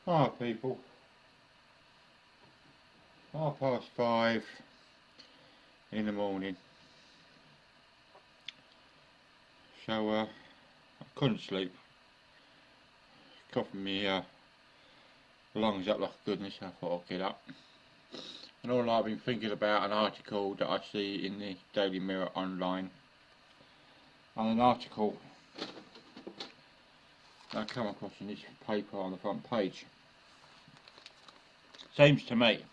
Hi people, 5:30 in the morning, so I couldn't sleep, coughing me lungs up like goodness. I thought I'd get up, and all I've been thinking about an article that I see in the Daily Mirror online, and an article I come across in this paper on the front page. Seems to me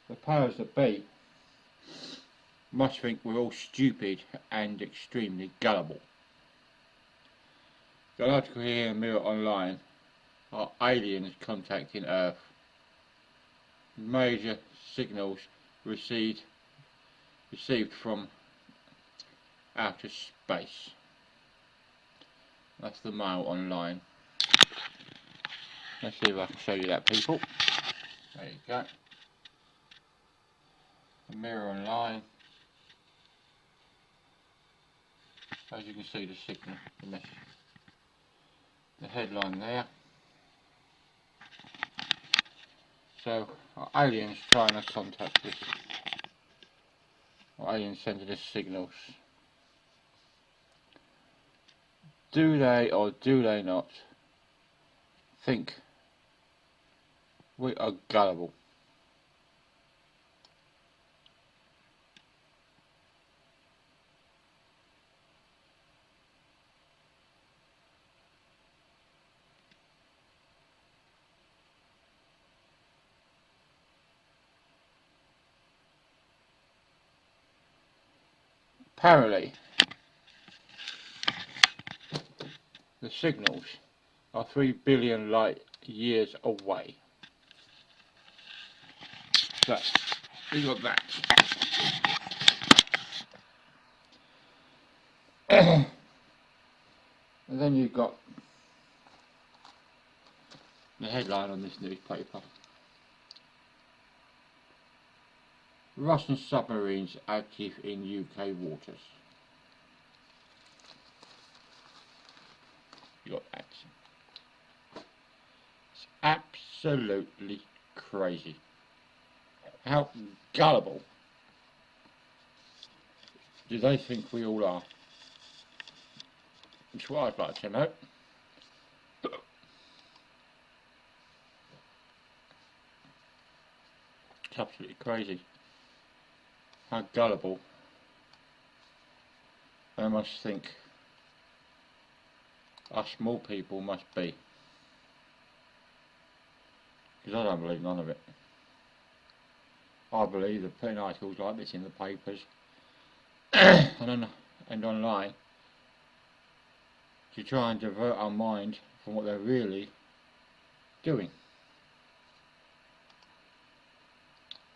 the powers that be must think we're all stupid and extremely gullible. Got an article here in Mirror Online: are aliens contacting Earth? Major signals received from outer space. That's the Mail Online. Let's see if I can show you that, people. There you go. The Mirror Online. As you can see, the signal, the message, the headline there. So, are aliens trying to contact us? Are aliens sending us signals? Do they or do they not think we are gullible? Apparently, the signals are 3 billion light years away. So, you got that. And then you've got the headline on this newspaper: Russian submarines active in UK waters. You got that. It's absolutely crazy. How gullible do they think we all are? It's what I'd like to know. It's absolutely crazy how gullible they must think us small people must be. Because I don't believe none of it. I believe that putting articles like this in the papers and online to try and divert our mind from what they're really doing.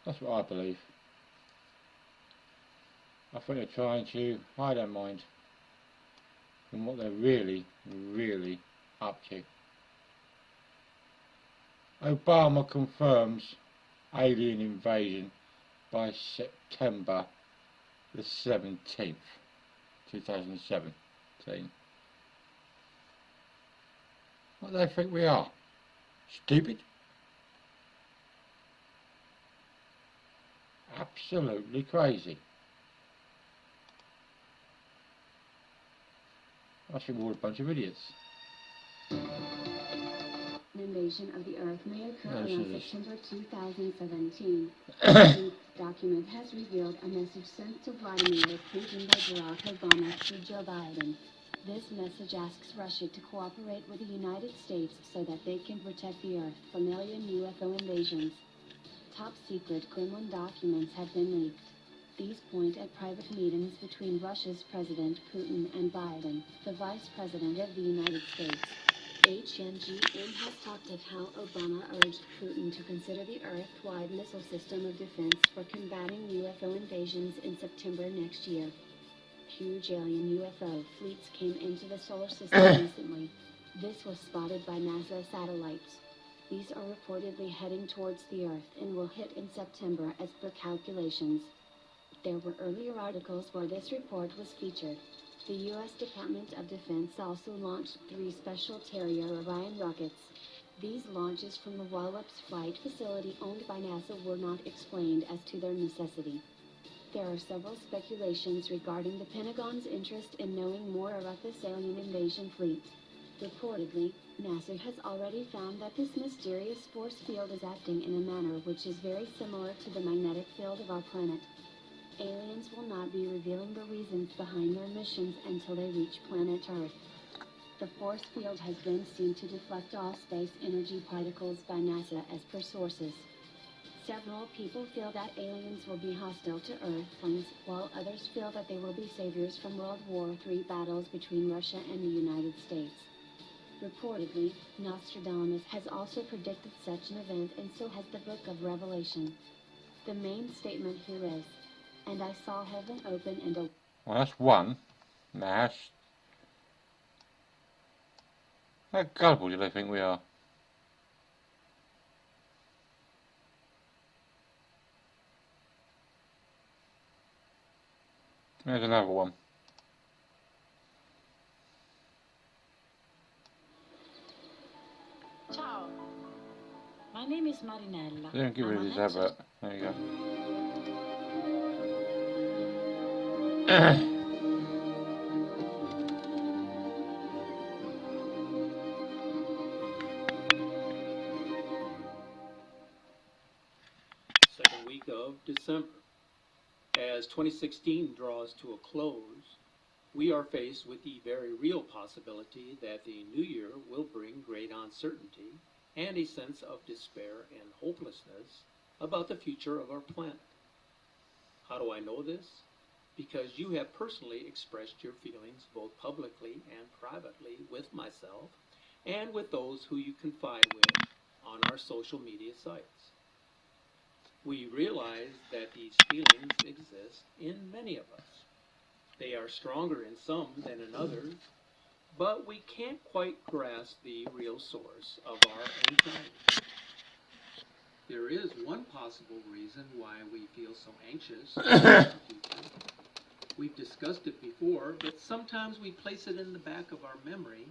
That's what I believe. I think they're trying to hide our mind from what they're really up to. Obama confirms alien invasion by September the 17th, 2017. What do they think we are? Stupid? Absolutely crazy. I think we're all a bunch of idiots. An invasion of the Earth may occur around September 2017. The document has revealed a message sent to Vladimir Putin by Barack Obama to Joe Biden. This message asks Russia to cooperate with the United States so that they can protect the Earth from alien UFO invasions. Top-secret Kremlin documents have been leaked. These point at private meetings between Russia's President Putin and Biden, the Vice President of the United States. HNGN has talked of how Obama urged Putin to consider the Earth-wide missile system of defense for combating UFO invasions in September next year. Huge alien UFO fleets came into the solar system recently. This was spotted by NASA satellites. These are reportedly heading towards the Earth and will hit in September as per calculations. There were earlier articles where this report was featured. The U.S. Department of Defense also launched 3 Special Terrier Orion rockets. These launches from the Wallops Flight Facility owned by NASA were not explained as to their necessity. There are several speculations regarding the Pentagon's interest in knowing more about this alien invasion fleet. Reportedly, NASA has already found that this mysterious force field is acting in a manner which is very similar to the magnetic field of our planet. Aliens will not be revealing the reasons behind their missions until they reach planet Earth. The force field has been seen to deflect all space energy particles by NASA as per sources. Several people feel that aliens will be hostile to Earthlings, while others feel that they will be saviors from World War III battles between Russia and the United States. Reportedly, Nostradamus has also predicted such an event, and so has the Book of Revelation. The main statement here is, "And I saw heaven open and a..." Well, that's one. That's... How gullible do they think we are? There's another one. Ciao, my name is Marinella. They don't get rid of this advert. There you go. Second week of December. As 2016 draws to a close, we are faced with the very real possibility that the new year will bring great uncertainty and a sense of despair and hopelessness about the future of our planet. How do I know this? Because you have personally expressed your feelings both publicly and privately with myself and with those who you confide with on our social media sites. We realize that these feelings exist in many of us. They are stronger in some than in others, but we can't quite grasp the real source of our anxiety. There is one possible reason why we feel so anxious about the future. We've discussed it before, but sometimes we place it in the back of our memory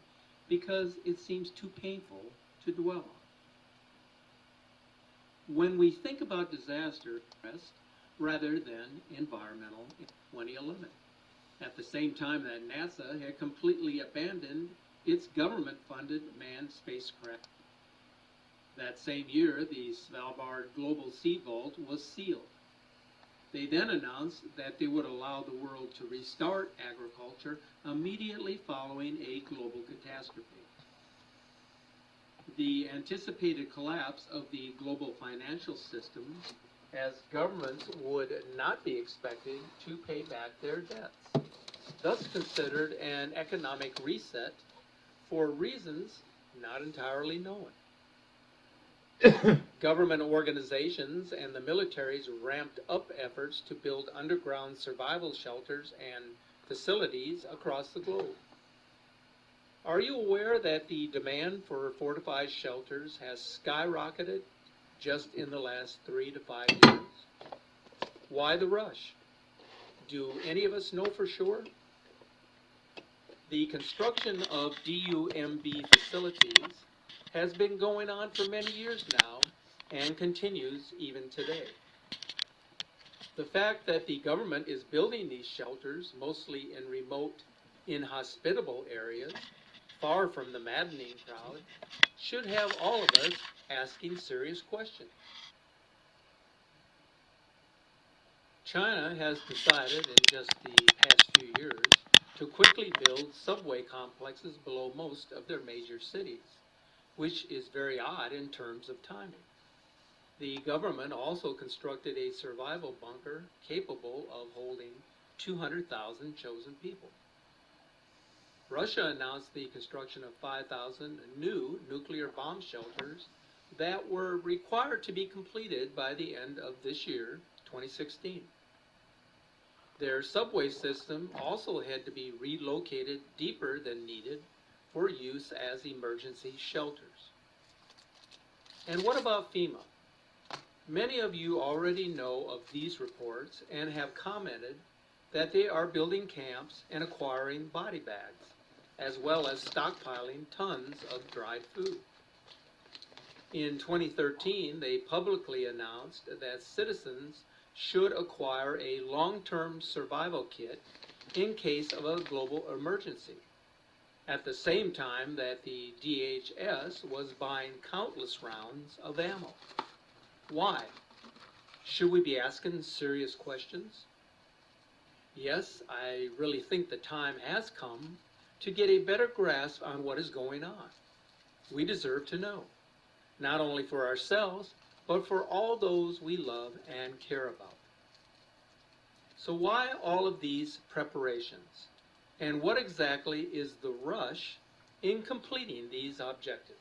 because it seems too painful to dwell on. When we think about disaster rather than environmental 2011, at the same time that NASA had completely abandoned its government-funded manned spacecraft. That same year, the Svalbard Global Seed Vault was sealed. They then announced that they would allow the world to restart agriculture immediately following a global catastrophe. The anticipated collapse of the global financial system, as governments would not be expected to pay back their debts, thus considered an economic reset for reasons not entirely known. Government organizations and the militaries ramped up efforts to build underground survival shelters and facilities across the globe. Are you aware that the demand for fortified shelters has skyrocketed just in the last 3 to 5 years? Why the rush? Do any of us know for sure? The construction of DUMB facilities has been going on for many years now and continues even today. The fact that the government is building these shelters mostly in remote, inhospitable areas, far from the maddening crowd, should have all of us asking serious questions. China has decided in just the past few years to quickly build subway complexes below most of their major cities, which is very odd in terms of timing. The government also constructed a survival bunker capable of holding 200,000 chosen people. Russia announced the construction of 5,000 new nuclear bomb shelters that were required to be completed by the end of this year, 2016. Their subway system also had to be relocated deeper than needed for use as emergency shelters. And what about FEMA? Many of you already know of these reports and have commented that they are building camps and acquiring body bags, as well as stockpiling tons of dried food. In 2013, they publicly announced that citizens should acquire a long-term survival kit in case of a global emergency, at the same time that the DHS was buying countless rounds of ammo. Why? Should we be asking serious questions? Yes, I really think the time has come to get a better grasp on what is going on. We deserve to know, not only for ourselves, but for all those we love and care about. So why all of these preparations? And what exactly is the rush in completing these objectives?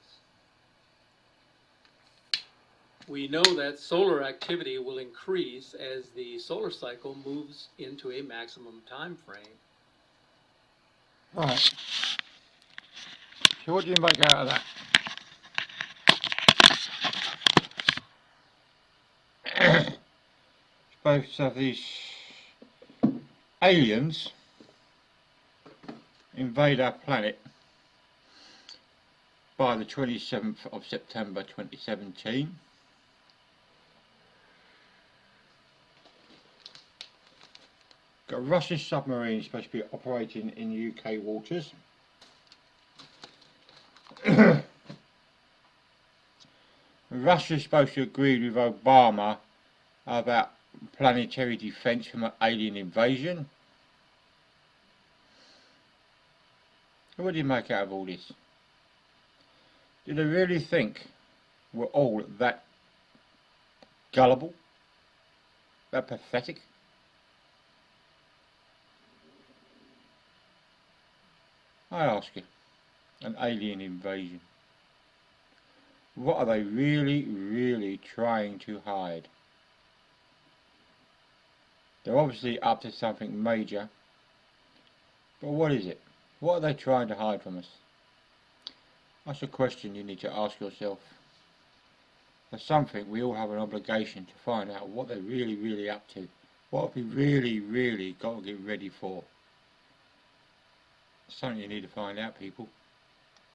We know that solar activity will increase as the solar cycle moves into a maximum time frame. Right. So what do you make out of that? Supposed to have these aliens invade our planet by the 27th of September 2017. Got a Russian submarine supposed to be operating in UK waters. Russia's supposed to agree with Obama about planetary defence from an alien invasion. What do you make out of all this? Do they really think we're all that gullible? That pathetic? I ask you, an alien invasion. What are they really trying to hide? They're obviously up to something major, but what is it? What are they trying to hide from us? That's a question you need to ask yourself. That's something we all have an obligation to find out what they're really up to. What have we really got to get ready for? Something you need to find out, people.